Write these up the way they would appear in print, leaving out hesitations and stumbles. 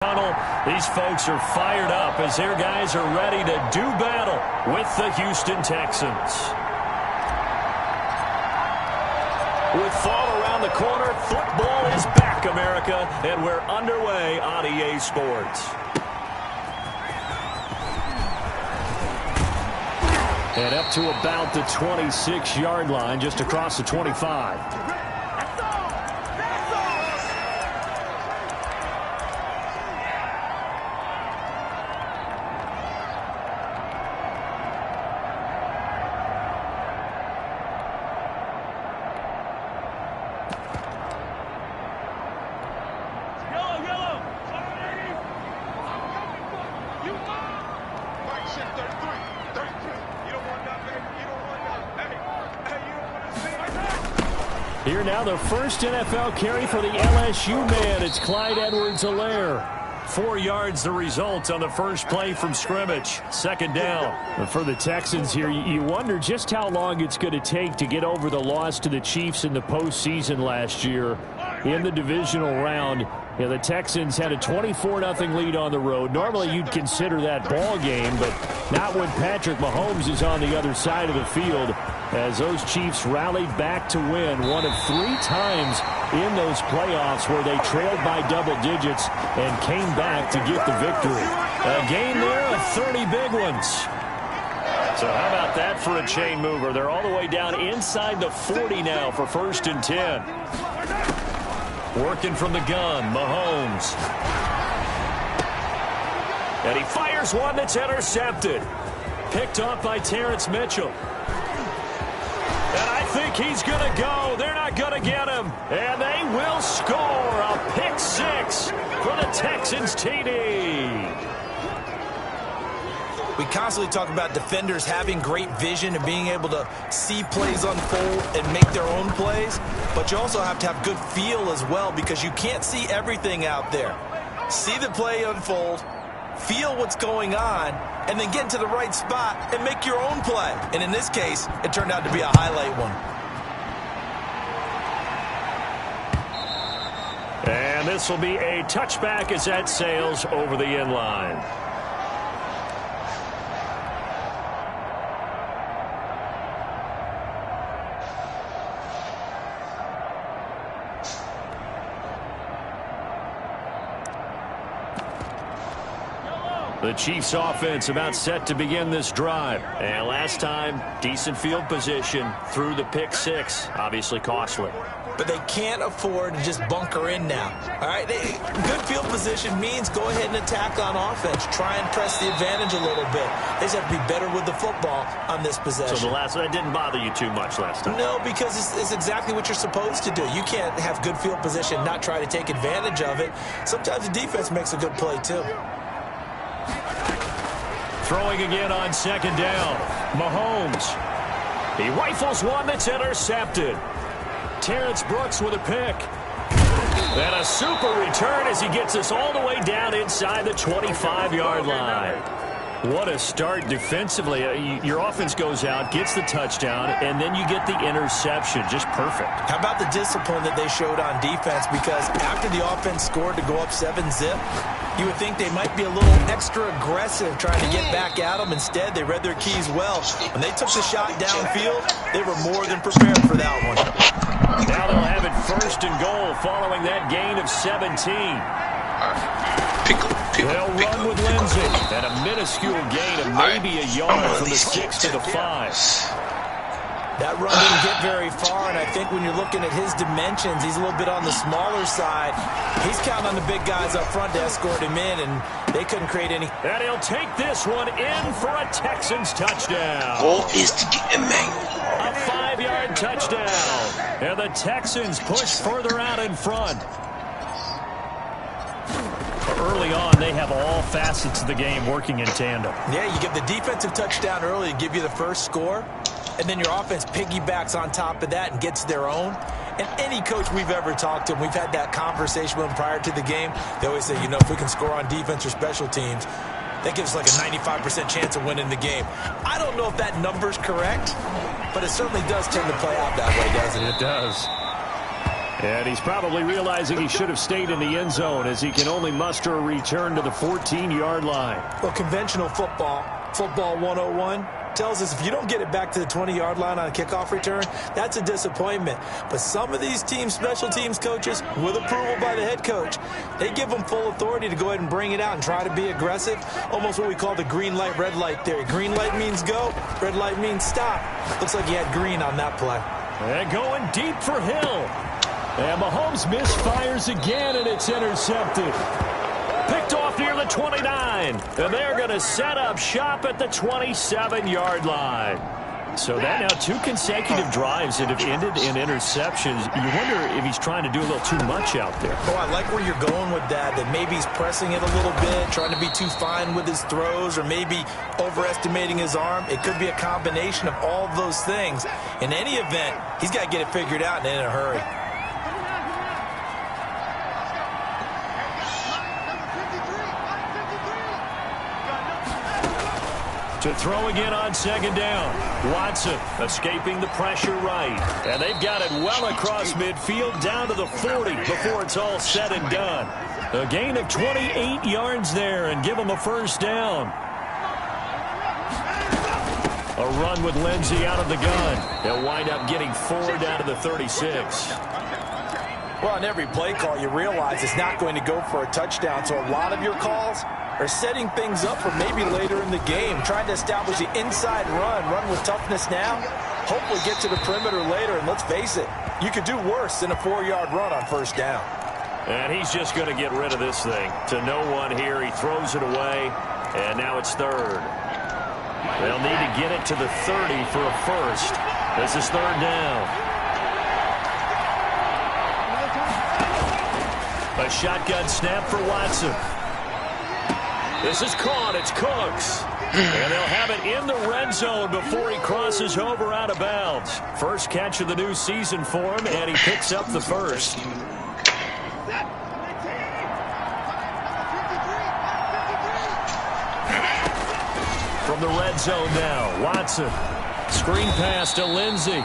tunnel. These folks are fired up as their guys are ready to do battle with the Houston Texans. With fall around the corner, football is back, America, and we're underway on EA Sports. And up to about the 26-yard line, just across the 25. Here now, the first NFL carry for the LSU man. It's Clyde Edwards-Helaire. 4 yards the result on the first play from scrimmage. Second down. But for the Texans here, you wonder just how long it's going to take to get over the loss to the Chiefs in the postseason last year in the divisional round. Yeah, the Texans had a 24-0 lead on the road. Normally you'd consider that ball game, but not when Patrick Mahomes is on the other side of the field, as those Chiefs rallied back to win one of 3 times in those playoffs where they trailed by double digits and came back to get the victory. A game there of 30 big ones. So how about that for a chain mover? They're all the way down inside the 40 now for 1st and 10. Working from the gun, Mahomes. And he fires one that's intercepted. Picked off by Terrence Mitchell. And I think he's going to go. They're not going to get him. And they will score a pick-6 for the Texans TD. We constantly talk about defenders having great vision and being able to see plays unfold and make their own plays. But you also have to have good feel as well, because you can't see everything out there. See the play unfold, feel what's going on, and then get into the right spot and make your own play. And in this case, it turned out to be a highlight one. And this will be a touchback as that sails over the end line. The Chiefs offense about set to begin this drive. And last time, decent field position through the pick-6. Obviously costly. But they can't afford to just bunker in now. All right, good field position means go ahead and attack on offense. Try and press the advantage a little bit. They just have to be better with the football on this possession. So that didn't bother you too much last time? No, because it's exactly what you're supposed to do. You can't have good field position, not try to take advantage of it. Sometimes the defense makes a good play too. Throwing again on 2nd down. Mahomes. He rifles one that's intercepted. Terrence Brooks with a pick. And a super return as he gets us all the way down inside the 25-yard line. What a start defensively. Your offense goes out, gets the touchdown, and then you get the interception. Just perfect. How about the discipline that they showed on defense? Because after the offense scored to go up 7-zip, you would think they might be a little extra aggressive trying to get back at them. Instead, they read their keys well. When they took the shot downfield, they were more than prepared for that one. Now they'll have it 1st and goal following that gain of 17. They'll run with Lindsay. And a minuscule gain of maybe a yard from the 6 to the 5. That run didn't get very far, and I think when you're looking at his dimensions, he's a little bit on the smaller side. He's counting on the big guys up front to escort him in, and they couldn't create any. And he'll take this one in for a Texans touchdown. Goal is to get a man. A 5-yard touchdown. And the Texans push further out in front. Early on, they have all facets of the game working in tandem. Yeah, you get the defensive touchdown early and give you the first score, and then your offense piggybacks on top of that and gets their own. And any coach we've ever talked to, and we've had that conversation with them prior to the game, they always say, you know, if we can score on defense or special teams, that gives us like a 95% chance of winning the game. I don't know if that number's correct, but it certainly does tend to play out that way, doesn't it? It does. And he's probably realizing he should have stayed in the end zone as he can only muster a return to the 14-yard line. Well, conventional football 101, tells us if you don't get it back to the 20-yard line on a kickoff return, that's a disappointment. But some of these teams, special teams coaches, with approval by the head coach, they give them full authority to go ahead and bring it out and try to be aggressive. Almost what we call the green light, red light theory. Green light means go, red light means stop. Looks like he had green on that play. And going deep for Hill. And Mahomes misfires again, and it's intercepted. Picked off near the 29. And they're going to set up shop at the 27-yard line. So that now 2 consecutive drives that have ended in interceptions. You wonder if he's trying to do a little too much out there. Oh, I like where you're going with that maybe he's pressing it a little bit, trying to be too fine with his throws, or maybe overestimating his arm. It could be a combination of all of those things. In any event, he's got to get it figured out and in a hurry. To throw again on second down. Watson escaping the pressure right. And they've got it well across midfield down to the 40 before it's all said and done. A gain of 28 yards there and give them a first down. A run with Lindsey out of the gun. They'll wind up getting 4 down to the 36. Well, on every play call, you realize it's not going to go for a touchdown. So a lot of your calls are setting things up for maybe later in the game, trying to establish the inside run with toughness now, hopefully get to the perimeter later, and let's face it, you could do worse than a 4-yard run on first down. And he's just going to get rid of this thing. To no one here, he throws it away, and now it's third. They'll need to get it to the 30 for a first. This is third down. A shotgun snap for Watson. This is caught. It's Cooks. And they'll have it in the red zone before he crosses over out of bounds. First catch of the new season for him, and he picks up the first. From the red zone now, Watson. Screen pass to Lindsey.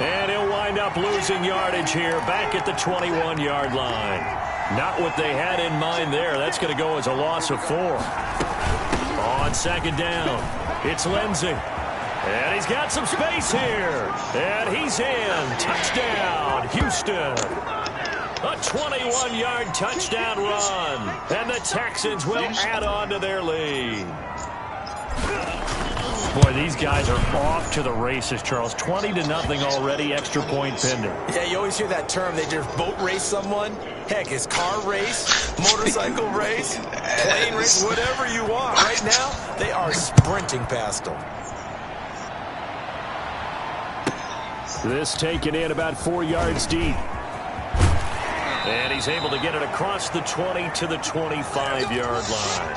And he'll wind up losing yardage here back at the 21-yard line. Not what they had in mind there. That's going to go as a loss of 4. On second down, it's Lindsey. And he's got some space here. And he's in. Touchdown, Houston. A 21-yard touchdown run. And the Texans will add on to their lead. Boy, these guys are off to the races, Charles. 20-0 already, extra point pending. Yeah, you always hear that term. They just boat race someone. Heck, it's car race, motorcycle race, plane race, whatever you want. Right now, they are sprinting past them. This taken in about 4 yards deep. And he's able to get it across the 20 to the 25-yard line.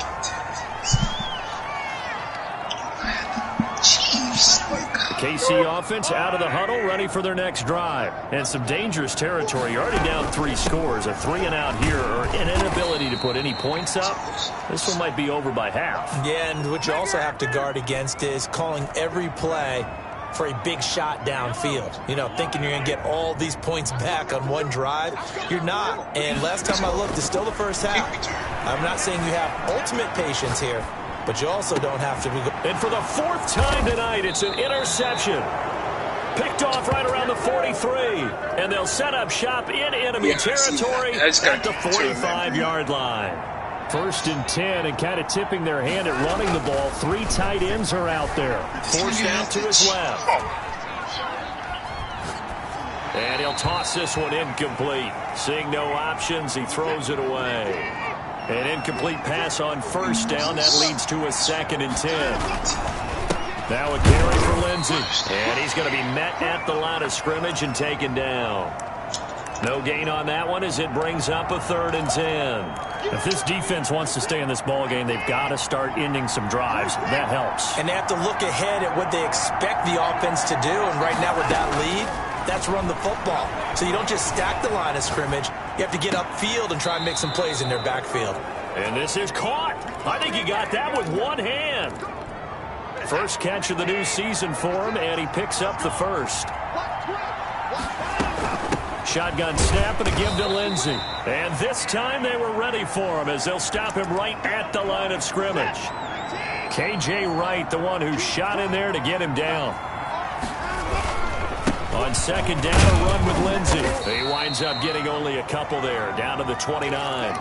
The KC offense out of the huddle, ready for their next drive. And some dangerous territory. You're already down 3 scores. A 3-and-out here, or an inability to put any points up. This one might be over by half. Yeah, and what you also have to guard against is calling every play for a big shot downfield. You know, thinking you're going to get all these points back on one drive. You're not. And last time I looked, it's still the first half. I'm not saying you have ultimate patience here, but you also don't have to be. And for the 4th time tonight, it's an interception. Picked off right around the 43. And they'll set up shop in enemy territory at the 45-yard line. 1st and 10, and kind of tipping their hand at running the ball. 3 tight ends are out there. Forced out to his left. And he'll toss this one incomplete. Seeing no options, he throws it away. An incomplete pass on first down. That leads to a 2nd and 10. Now a carry for Lindsey. And he's going to be met at the line of scrimmage and taken down. No gain on that one as it brings up a 3rd and 10. If this defense wants to stay in this ball game, they've got to start ending some drives. That helps. And they have to look ahead at what they expect the offense to do. And right now with that lead, that's run the football. So you don't just stack the line of scrimmage. You have to get upfield and try and make some plays in their backfield. And this is caught. I think he got that with one hand. First catch of the new season for him, and he picks up the first. shotgun snap and a give to Lindsey. And this time they were ready for him as they'll stop him right at the line of scrimmage. K.J. Wright, the one who shot in there to get him down. On second down, a run with Lindsey. He winds up getting only a couple there, down to the 29. Now,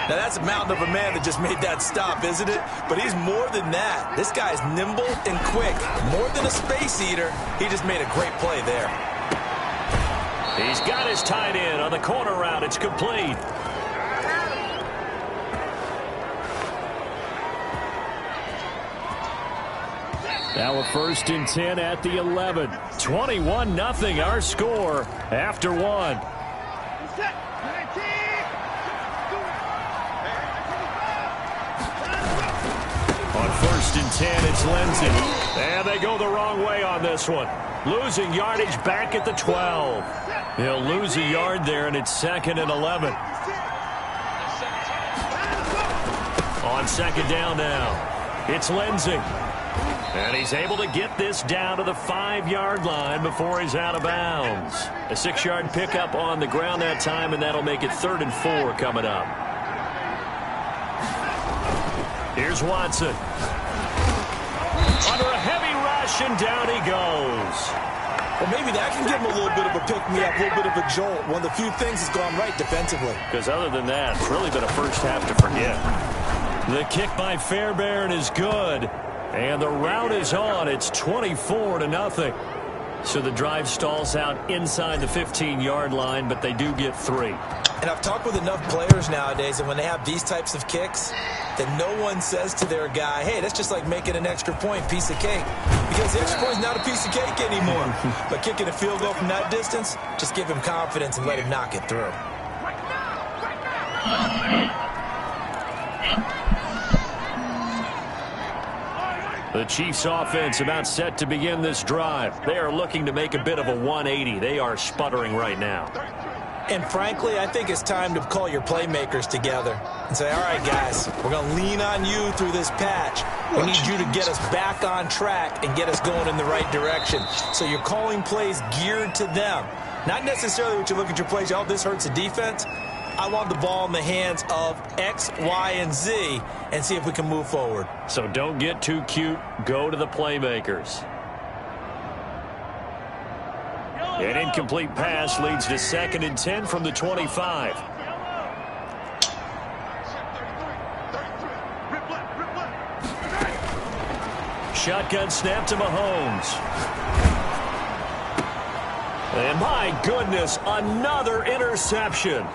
that's a mountain of a man that just made that stop, isn't it? But he's more than that. This guy's nimble and quick. More than a space eater, he just made a great play there. He's got his tight end on the corner route. It's complete. Now a 1st and 10 at the 11. 21-0 our score after one. On 1st and 10, it's Lindsey. And they go the wrong way on this one. Losing yardage back at the 12. He'll lose a yard there, and it's 2nd and 11. On second down now, it's Lindsey. And he's able to get this down to the 5-yard line before he's out of bounds. A 6-yard pickup on the ground that time, and that'll make it 3rd and 4 coming up. Here's Watson. Under a heavy rush, and down he goes. Well, maybe that can give him a little bit of a pick-me-up, a little bit of a jolt. One of the few things that's gone right defensively. Because other than that, it's really been a first half to forget. The kick by Fairbairn is good. And the route is on. It's 24-0. So the drive stalls out inside the 15-yard line, but they do get 3. And I've talked with enough players nowadays, and when they have these types of kicks, that no one says to their guy, hey, that's just like making an extra point, piece of cake. Because the extra point is not a piece of cake anymore. But kicking a field goal from that distance, just give him confidence and let him knock it through. The Chiefs offense about set to begin this drive. They are looking to make a bit of a 180. They are sputtering right now. And frankly, I think it's time to call your playmakers together and say, all right, guys, we're going to lean on you through this patch. We need you to get us back on track and get us going in the right direction. So you're calling plays geared to them. Not necessarily what you look at your plays, oh, this hurts the defense. I want the ball in the hands of X, Y, and Z and see if we can move forward. So don't get too cute. Go to the playmakers. An incomplete pass leads to 2nd and 10 from the 25. Shotgun snap to Mahomes. And my goodness, another interception.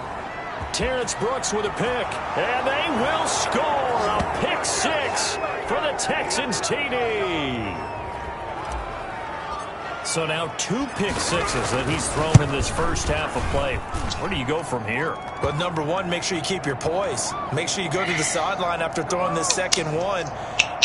Terrence Brooks with a pick, and they will score a pick 6 for the Texans TD. So now 2 pick sixes that he's thrown in this first half of play. Where do you go from here? But number one, make sure you keep your poise. Make sure you go to the sideline after throwing this second one,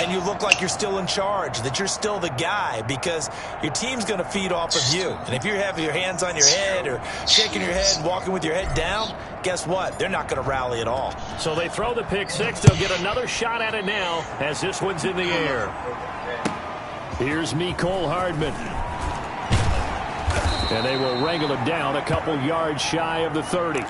and you look like you're still in charge, that you're still the guy, because your team's going to feed off of you. And if you have your hands on your head or shaking your head and walking with your head down, guess what? They're not going to rally at all. So they throw the pick 6. They'll get another shot at it now as this one's in the air. Here's Mecole Hardman. And they will wrangle him down a couple yards shy of the 30.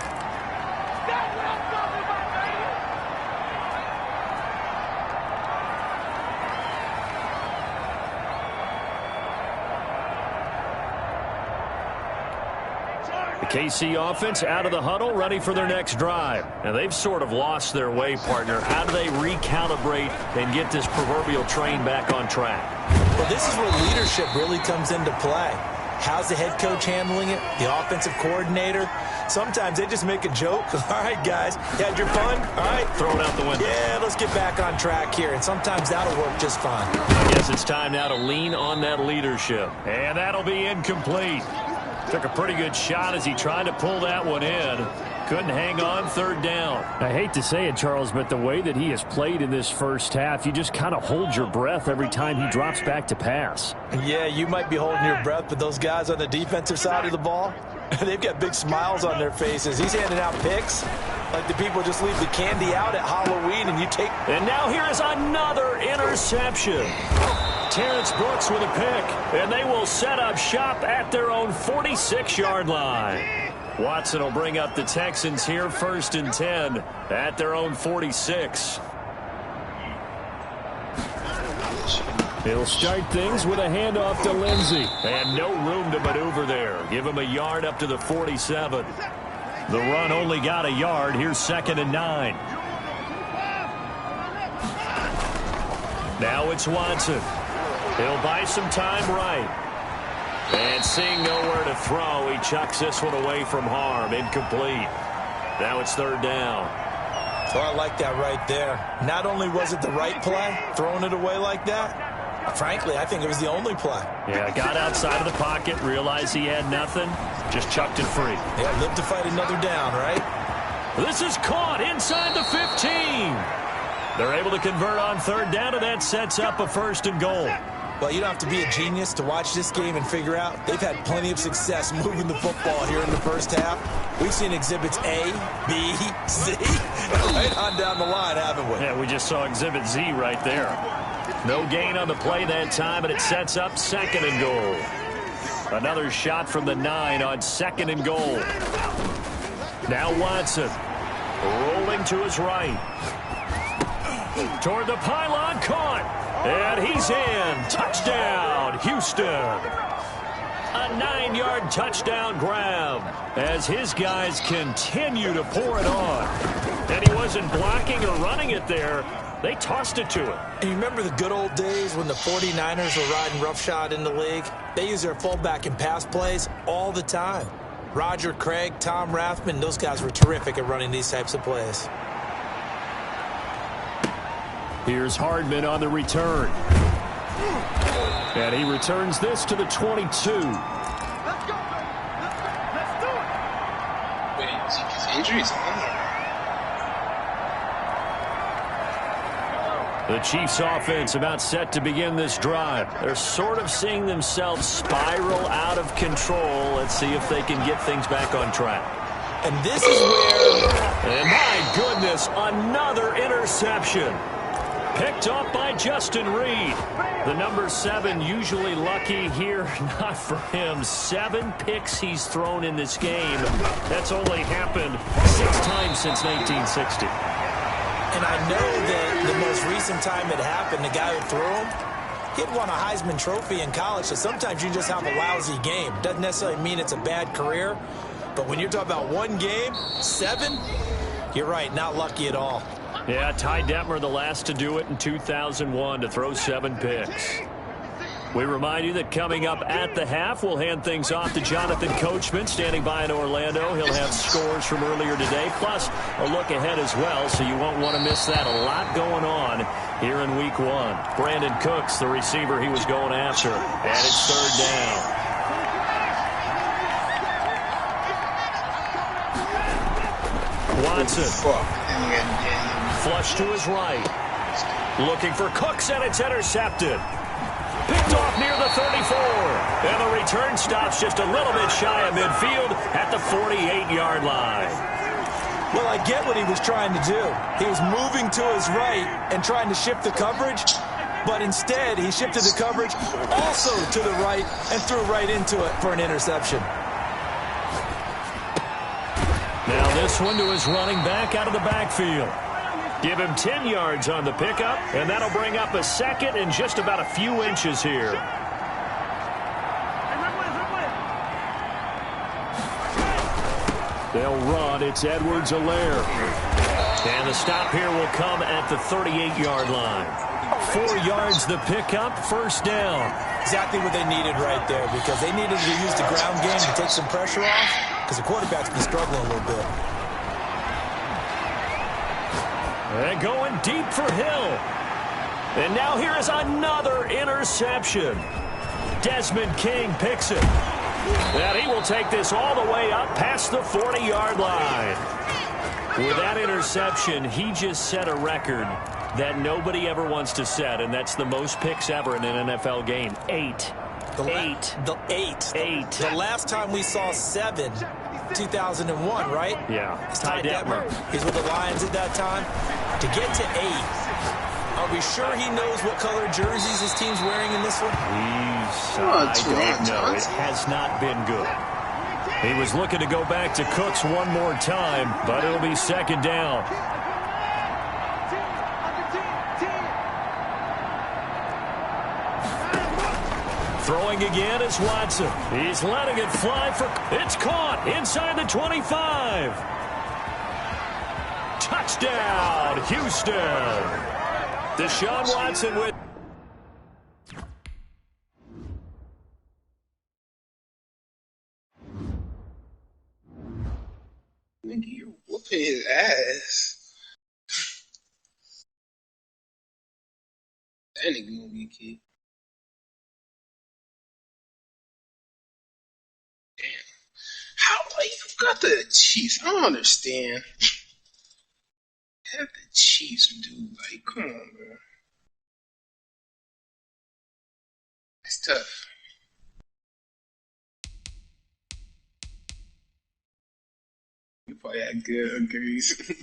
The KC offense out of the huddle, ready for their next drive. Now, they've sort of lost their way, partner. How do they recalibrate and get this proverbial train back on track? Well, this is where leadership really comes into play. How's the head coach handling it? The offensive coordinator? Sometimes they just make a joke. All right, guys, you had your fun? All right. Throw it out the window. Yeah, let's get back on track here. And sometimes that'll work just fine. I guess it's time now to lean on that leadership. And that'll be incomplete. Took a pretty good shot as he tried to pull that one in. Couldn't hang on, 3rd down. I hate to say it, Charles, but the way that he has played in this first half, you just kind of hold your breath every time he drops back to pass. Yeah, you might be holding your breath, but those guys on the defensive side of the ball, they've got big smiles on their faces. He's handing out picks like the people just leave the candy out at Halloween and you take. And now here is another interception. Terrence Brooks with a pick, and they will set up shop at their own 46-yard line. Watson will bring up the Texans here, 1st and 10 at their own 46. He'll start things with a handoff to Lindsey. And no room to maneuver there. Give him a yard up to the 47. The run only got a yard. Here's 2nd and 9. Now it's Watson. He'll buy some time right. And seeing nowhere to throw, he chucks this one away from harm. Incomplete. Now it's 3rd down. So I like that right there. Not only was it the right play, throwing it away like that, frankly, I think it was the only play. Yeah, got outside of the pocket, realized he had nothing, just chucked it free. Yeah, live to fight another down, right? This is caught inside the 15. They're able to convert on 3rd down, and that sets up a 1st and goal. Well, you don't have to be a genius to watch this game and figure out they've had plenty of success moving the football here in the first half. We've seen exhibits A, B, Z, right on down the line, haven't we? Yeah, we just saw exhibit Z right there. No gain on the play that time, and it sets up 2nd and goal. Another shot from the 9 on 2nd and goal. Now Watson rolling to his right. Toward the pylon, caught. And he's in. Touchdown, Houston. A 9-yard touchdown grab as his guys continue to pour it on. And he wasn't blocking or running it there. They tossed it to him. And you remember the good old days when the 49ers were riding roughshod in the league? They use their fullback in pass plays all the time. Roger Craig, Tom Rathman, those guys were terrific at running these types of plays. Here's Hardman on the return. And he returns this to the 22. Let's go. Let's do it. Wait, Zeke's injuries on there. The Chiefs offense about set to begin this drive. They're sort of seeing themselves spiral out of control. Let's see if they can get things back on track. And this is where... And my goodness, another interception. Picked up by Justin Reed. The number 7 usually lucky here. Not for him. 7 picks he's thrown in this game. That's only happened 6 times since 1960. And I know that the most recent time it happened, the guy who threw him, he'd won a Heisman Trophy in college, so sometimes you just have a lousy game. Doesn't necessarily mean it's a bad career, but when you're talking about one game, 7, you're right, not lucky at all. Yeah, Ty Detmer, the last to do it in 2001, to throw 7 picks. We remind you that coming up at the half, we'll hand things off to Jonathan Coachman, standing by in Orlando. He'll have scores from earlier today, plus a look ahead as well, so you won't want to miss that. A lot going on here in Week 1. Brandon Cooks, the receiver he was going after, and it's 3rd down. Watson. Flush to his right. Looking for Cooks, and it's intercepted. Picked off near the 34. And the return stops just a little bit shy of midfield at the 48-yard line. Well, I get what he was trying to do. He was moving to his right and trying to shift the coverage, but instead he shifted the coverage also to the right and threw right into it for an interception. Now this one to his running back out of the backfield. Give him 10 yards on the pickup, and that'll bring up a 2nd and just about a few inches here. They'll run. It's Edwards-Helaire. And the stop here will come at the 38-yard line. 4 yards the pickup, 1st down. Exactly what they needed right there, because they needed to use the ground game to take some pressure off, because the quarterback's been struggling a little bit. And going deep for Hill. And now here is another interception. Desmond King picks it. And he will take this all the way up past the 40-yard line. With that interception, he just set a record that nobody ever wants to set, and that's the most picks ever in an NFL game. 8. The last time we saw 7, 2001, right? Yeah. It's Ty Detmer. He's with the Lions at that time. To get to 8, Are we sure he knows what color jerseys his team's wearing in this one? I don't know. It has not been good. He was looking to go back to Cooks one more time, but it'll be second down. Throwing again is Watson. He's letting it fly for... It's caught inside the 25. Touchdown, Houston. Deshaun Watson with... Nigga, you whooping his ass. That nigga gonna be a kid. Damn. How you got the Chiefs? I don't understand. Have the Chiefs, dude. Like, come on, bro. That's tough. You probably had good reason.